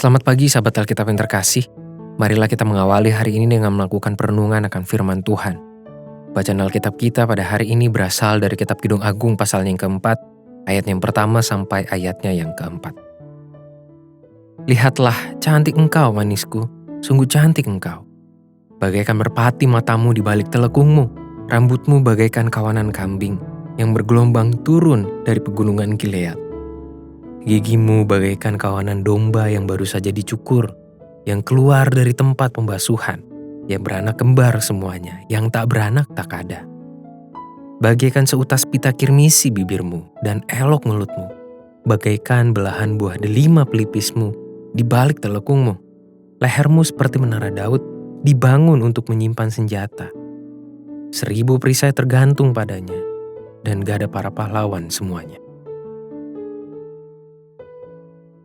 Selamat pagi sahabat Alkitab yang terkasih. Marilah kita mengawali hari ini dengan melakukan perenungan akan firman Tuhan. Bacaan Alkitab kita pada hari ini berasal dari kitab Kidung Agung pasalnya yang keempat, ayat yang pertama sampai ayatnya yang keempat. Lihatlah, cantik engkau manisku, sungguh cantik engkau. Bagaikan merpati matamu di balik telekungmu, rambutmu bagaikan kawanan kambing yang bergelombang turun dari pegunungan Gilead. Gigimu bagaikan kawanan domba yang baru saja dicukur, yang keluar dari tempat pembasuhan, yang beranak kembar semuanya, yang tak beranak tak ada. Bagaikan seutas pita kirmisi bibirmu dan elok mulutmu, bagaikan belahan buah delima pelipismu di balik telekungmu. Lehermu seperti menara Daud, dibangun untuk menyimpan senjata. 1000 perisai tergantung padanya, dan gada para pahlawan semuanya.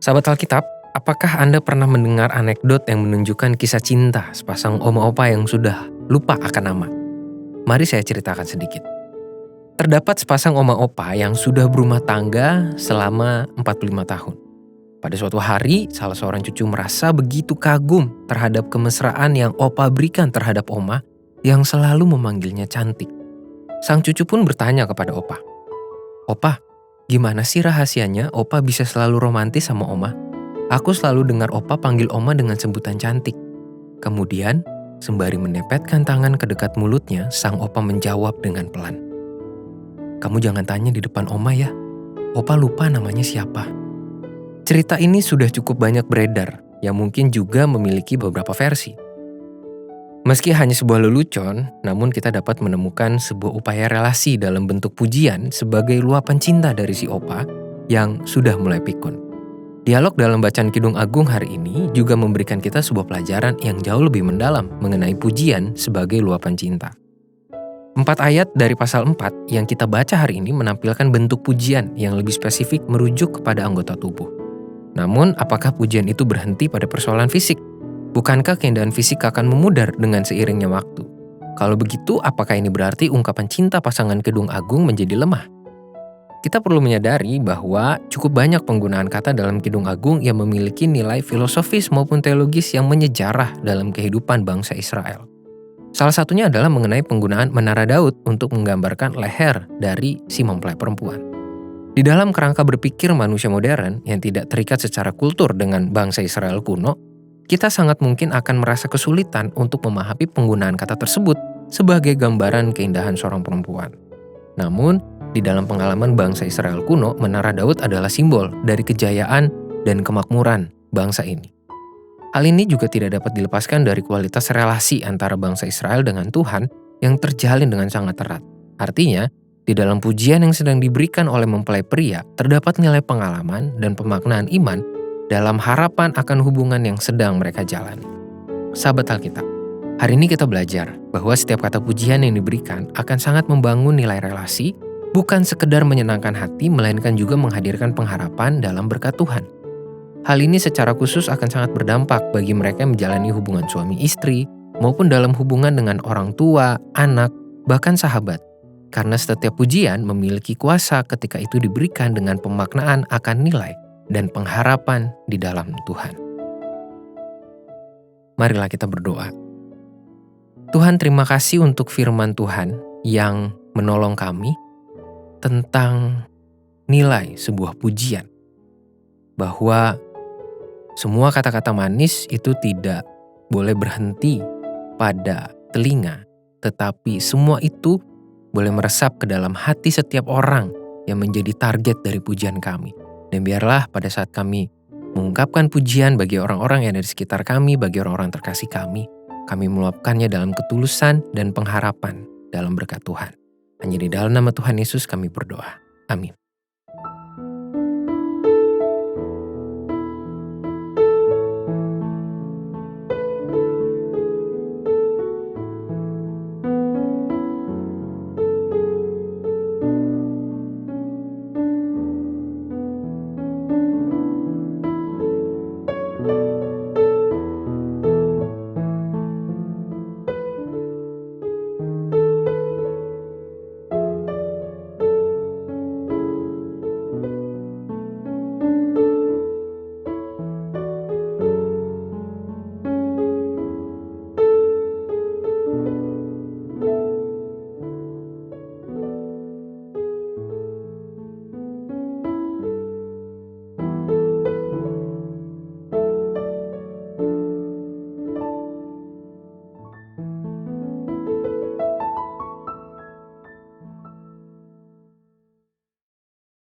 Sahabat Alkitab, apakah Anda pernah mendengar anekdot yang menunjukkan kisah cinta sepasang oma opa yang sudah lupa akan nama? Mari saya ceritakan sedikit. Terdapat sepasang oma opa yang sudah berumah tangga selama 45 tahun. Pada suatu hari, salah seorang cucu merasa begitu kagum terhadap kemesraan yang opa berikan terhadap oma yang selalu memanggilnya cantik. Sang cucu pun bertanya kepada opa, "Opa, gimana sih rahasianya opa bisa selalu romantis sama oma? Aku selalu dengar opa panggil oma dengan sebutan cantik." Kemudian, sembari menempetkan tangan ke dekat mulutnya, sang opa menjawab dengan pelan, "Kamu jangan tanya di depan oma ya. Opa lupa namanya siapa." Cerita ini sudah cukup banyak beredar, yang mungkin juga memiliki beberapa versi. Meski hanya sebuah lelucon, namun kita dapat menemukan sebuah upaya relasi dalam bentuk pujian sebagai luapan cinta dari si opa yang sudah mulai pikun. Dialog dalam bacaan Kidung Agung hari ini juga memberikan kita sebuah pelajaran yang jauh lebih mendalam mengenai pujian sebagai luapan cinta. 4 ayat dari pasal 4 yang kita baca hari ini menampilkan bentuk pujian yang lebih spesifik merujuk kepada anggota tubuh. Namun, apakah pujian itu berhenti pada persoalan fisik? Bukankah keindahan fisik akan memudar dengan seiringnya waktu? Kalau begitu, apakah ini berarti ungkapan cinta pasangan Kidung Agung menjadi lemah? Kita perlu menyadari bahwa cukup banyak penggunaan kata dalam Kidung Agung yang memiliki nilai filosofis maupun teologis yang menyejarah dalam kehidupan bangsa Israel. Salah satunya adalah mengenai penggunaan menara Daud untuk menggambarkan leher dari si mempelai perempuan. Di dalam kerangka berpikir manusia modern yang tidak terikat secara kultur dengan bangsa Israel kuno, kita sangat mungkin akan merasa kesulitan untuk memahami penggunaan kata tersebut sebagai gambaran keindahan seorang perempuan. Namun, di dalam pengalaman bangsa Israel kuno, menara Daud adalah simbol dari kejayaan dan kemakmuran bangsa ini. Hal ini juga tidak dapat dilepaskan dari kualitas relasi antara bangsa Israel dengan Tuhan yang terjalin dengan sangat erat. Artinya, di dalam pujian yang sedang diberikan oleh mempelai pria, terdapat nilai pengalaman dan pemaknaan iman dalam harapan akan hubungan yang sedang mereka jalani. Sahabat Alkitab, hari ini kita belajar bahwa setiap kata pujian yang diberikan akan sangat membangun nilai relasi, bukan sekedar menyenangkan hati, melainkan juga menghadirkan pengharapan dalam berkat Tuhan. Hal ini secara khusus akan sangat berdampak bagi mereka yang menjalani hubungan suami istri, maupun dalam hubungan dengan orang tua, anak, bahkan sahabat. Karena setiap pujian memiliki kuasa ketika itu diberikan dengan pemaknaan akan nilai dan pengharapan di dalam Tuhan. Marilah kita berdoa. Tuhan, terima kasih untuk firman Tuhan yang menolong kami tentang nilai sebuah pujian. Bahwa semua kata-kata manis itu tidak boleh berhenti pada telinga, tetapi semua itu boleh meresap ke dalam hati setiap orang yang menjadi target dari pujian kami. Dan biarlah pada saat kami mengungkapkan pujian bagi orang-orang yang ada di sekitar kami, bagi orang-orang terkasih kami meluapkannya dalam ketulusan dan pengharapan dalam berkat Tuhan. Hanya di dalam nama Tuhan Yesus kami berdoa. Amin.